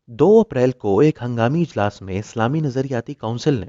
2 अप्रैल को एक हंगामी इजलास में इस्लामी नजरियाती काउंसिल ने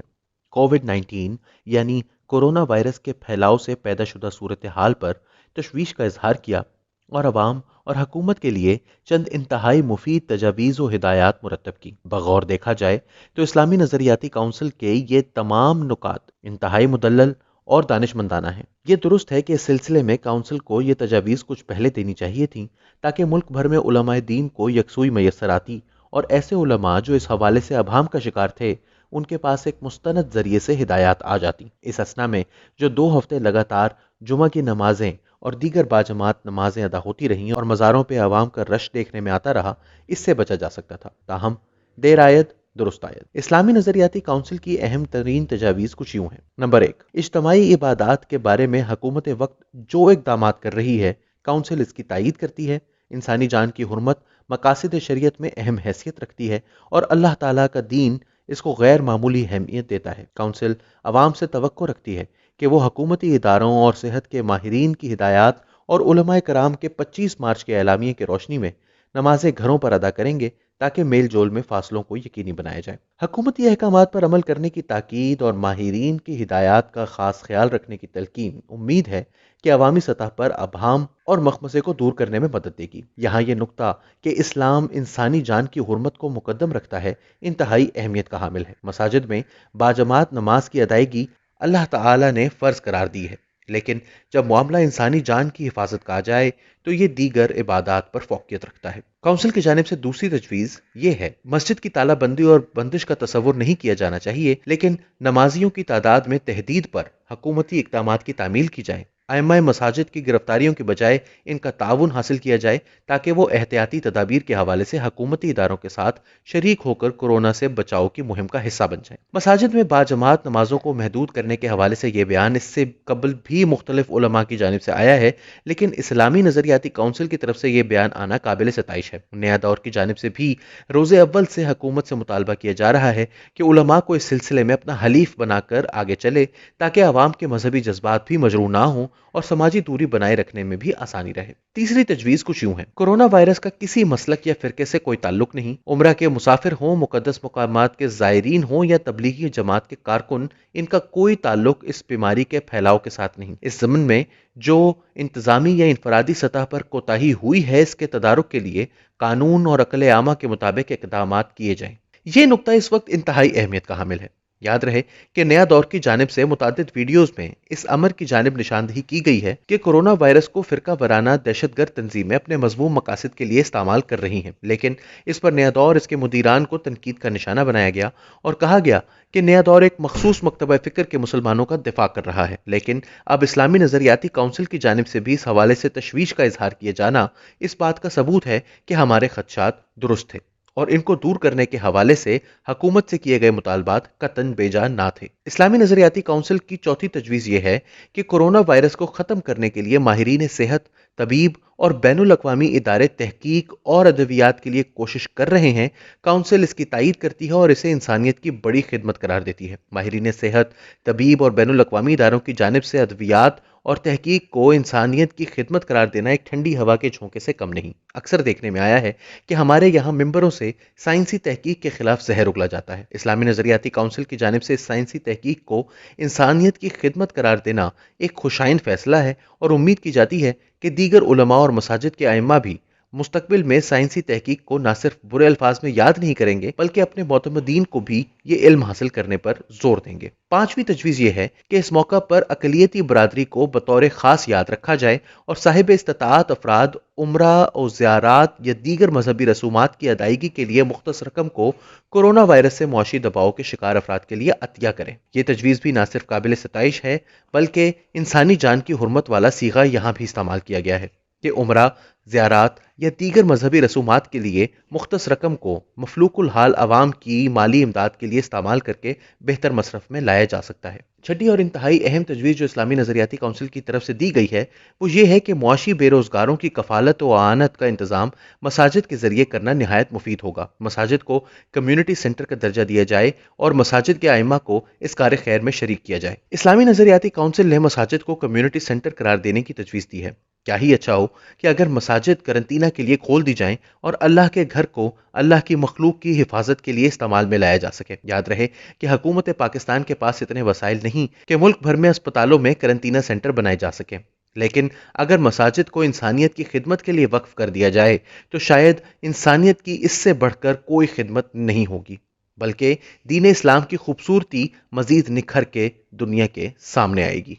कोविड-19 यानी कोरोना वायरस के फैलाव से पैदा शुदा सूरत हाल पर तशवीश का इजहार किया और अवाम और हुकूमत के लिए चंद इंतहाई मुफीद तजावीज़ व हिदायत मुरतब की। बगौर देखा जाए तो इस्लामी नजरियाती काउंसिल के ये तमाम नुकात इंतहाई मुदल्लल और दानिशमंदाना है। ये दुरुस्त है कि इस सिलसिले में काउंसिल को ये तजावीज़ कुछ पहले देनी चाहिए थी ताकि मुल्क भर में उलमाए दीन को यकसुई मैसर आती और ऐसे उलमा जो इस हवाले से अभाम का शिकार थे उनके पास एक मुस्तनद जरिए से हिदायत आ जाती। इस असना में जो 2 हफ्ते लगातार जुमा की नमाजें और दीगर बाजमात नमाजें अदा होती रहीं और मज़ारों पे आवाम का रश देखने में आता रहा, इससे बचा जा सकता था। ताहम देर आयद दुरुस्त आयद। इस्लामी नजरियाती काउंसिल की अहम तरीन तजावीज़ कुछ यूं हैं। नंबर 1, इज्तमाई इबादात के बारे में हुकूमत वक्त जो इक़दामात कर रही है, काउंसिल इसकी तायीद करती है। इंसानी जान की हुर्मत मकासिद शरीयत में अहम हैसियत रखती है और अल्लाह ताला का दीन इसको गैर मामूली अहमियत देता है। काउंसिल अवाम से तवक्को रखती है कि वो हुकूमती इदारों और सेहत के माहिरीन की हिदायत और उलमाए कराम के 25 मार्च के एलामिये की रोशनी में नमाजें घरों पर अदा करेंगे ताकि मेल जोल में फासलों को यकीनी बनाया जाए। हुकूमती अहकामात पर अमल करने की ताकीद और माहिरीन की हिदायत का खास ख्याल रखने की तलकीन उम्मीद है कि अवामी सतह पर अभाम और मखमसे को दूर करने में मदद देगी। यहाँ ये नुक्ता कि इस्लाम इंसानी जान की हुर्मत को मुकद्दम रखता है इंतहाई अहमियत का हामिल है। मसाजिद में बाजमात नमाज की अदायगी अल्लाह ताला ने फ़र्ज करार दी है, लेकिन जब मामला इंसानी जान की हिफाजत का आ जाए तो ये दीगर इबादात पर फोकियत रखता है। काउंसिल की जानिब से दूसरी तजवीज़ ये है, मस्जिद की तालाबंदी और बंदिश का तसव्वुर नहीं किया जाना चाहिए, लेकिन नमाजियों की तादाद में तहदीद पर हुकूमती इक़दामात की तामील की जाए। आइम्माए मसाजिद की गिरफ्तारियों के बजाय इनका ताउन हासिल किया जाए ताकि वो एहतियाती तदाबीर के हवाले से हुकूमती इदारों के साथ शरीक होकर कोरोना से बचाव की मुहिम का हिस्सा बन जाए। मसाजिद में बाजमात नमाजों को महदूद करने के हवाले से यह बयान इससे कबल भी मुख्तलिफ उलमा की जानिब से आया है, लेकिन इस्लामी नजरियाती काउंसिल की तरफ से यह बयान आना काबिल सताइश है। नया दौर की जानिब से भी रोज़े अव्वल से हुकूमत से मुतालबा किया जा रहा है कि उलमा को इस सिलसिले में अपना हलीफ बनाकर आगे चले ताकि अवाम के मजहबी जज्बात भी मजरूह ना हों और समाजी दूरी बनाए रखने में भी आसानी रहे। तीसरी तजवीज़ कुछ यूं है, कोरोना वायरस का किसी मसलक या फिरके से कोई ताल्लुक नहीं। उम्रा के मुसाफिर हों, मुकद्दस मकामात के ज़ायरीन हों या तबलीगी जमात के कारकुन, इनका कोई ताल्लुक इस बीमारी के फैलाव के साथ नहीं। इस ज़मन में जो इंतजामी या इनफरादी सतह पर कोताही हुई है, इसके तदारुक के लिए कानून और अकल आमा के मुताबिक इक़दामात किए जाएं। ये नुक्ता इस वक्त इंतहाई अहमियत का हामिल है। याद रहे कि नया दौर की जानिब से मुतादिद वीडियोज में इस अमर की जानिब निशानदही की गई है कि कोरोना वायरस को फिरका वराना दहशतगर्द तंजीमें अपने मजमूम मकासद के लिए इस्तेमाल कर रही हैं, लेकिन इस पर नया दौर इसके मुदीरान को तनकीद का निशाना बनाया गया और कहा गया कि नया दौर एक मखसूस मकतबा फ़िक्र के मुसलमानों का दिफा कर रहा है। लेकिन अब इस्लामी नजरियाती काउंसिल की जानिब से भी इस हवाले से तशवीश का इजहार किया जाना इस बात का सबूत है कि हमारे खदशात दुरुस्त थे और इनको दूर करने के हवाले से हुकूमत से किए गए मुतालबात कतन बेजा ना थे। इस्लामी नजरियाती काउंसिल की चौथी तजवीज़ यह है कि कोरोना वायरस को ख़त्म करने के लिए माहिरीन सेहत, तबीब और बैनुल अक़वामी इदारे तहकीक और अदवियात के लिए कोशिश कर रहे हैं। काउंसिल इसकी तायीद करती है और इसे इंसानियत की बड़ी खिदमत करार देती है। माहिरीन सेहत, तबीब और बैनुल अक़वामी इदारों की जानिब से अदवियात और तहकीक को इंसानियत की खिदमत करार देना एक ठंडी हवा के झोंके से कम नहीं। अक्सर देखने में आया है कि हमारे यहाँ मिंबरों से साइंसी तहकीक के खिलाफ जहर उगला जाता है। इस्लामी नजरियाती काउंसिल की जानिब से इस साइंसी तहकीक को इंसानियत की खिदमत करार देना एक खुशाइन फैसला है और उम्मीद की जाती है कि दीगर उलमा और मसाजिद के आइम्मा भी मुस्तकबिल में साइंसी तहकीक को न सिर्फ बुरे अल्फाज में याद नहीं करेंगे बल्कि अपने मोतमदीन को भी ये इल्म हासिल करने पर जोर देंगे। पांचवी तजवीज़ ये है कि इस मौका पर अकलियती बरादरी को बतौर खास याद रखा जाए और साहिब इस्तिताअत अफराद उम्रा और ज़ियारात या दीगर मजहबी रसूमात की अदायगी के लिए मुख्तस रकम को कोरोना वायरस से मुआशी दबाव के शिकार अफराद के लिए अतिया करें। ये तजवीज़ भी न सिर्फ काबिल सताइश है बल्कि इंसानी जान की हुर्मत वाला सीगा यहाँ भी इस्तेमाल किया गया है कि उम्रा, ज़ियारात या दीगर मजहबी रसूमात के लिए मुख्तस रकम को मफलूकुल हाल अवाम की माली इमदाद के लिए इस्तेमाल करके बेहतर मसरफ में लाया जा सकता है। छठी और इंतहाई अहम तजवीज़ जो इस्लामी नजरियाती काउंसिल की तरफ से दी गई है वो ये है कि मुआशी बेरोजगारों की कफालत व आनत का इंतजाम मसाजिद के जरिए करना निहायत मुफीद होगा। मसाजिद को कम्युनिटी सेंटर का दर्जा दिया जाए और मसाजिद के आइम्मा को इस कार खैर में शरीक किया जाए। इस्लामी नजरियाती काउंसिल ने मसाजिद को कम्युनिटी सेंटर करार देने की तजवीज़ दी है। کیا ہی اچھا ہو کہ اگر مساجد قرنطینہ کے لیے کھول دی جائیں اور اللہ کے گھر کو اللہ کی مخلوق کی حفاظت کے لیے استعمال میں لایا جا سکے۔ یاد رہے کہ حکومت پاکستان کے پاس اتنے وسائل نہیں کہ ملک بھر میں اسپتالوں میں قرنطینہ سینٹر بنائے جا سکیں، لیکن اگر مساجد کو انسانیت کی خدمت کے لیے وقف کر دیا جائے تو شاید انسانیت کی اس سے بڑھ کر کوئی خدمت نہیں ہوگی، بلکہ دین اسلام کی خوبصورتی مزید نکھر کے دنیا کے سامنے آئے گی۔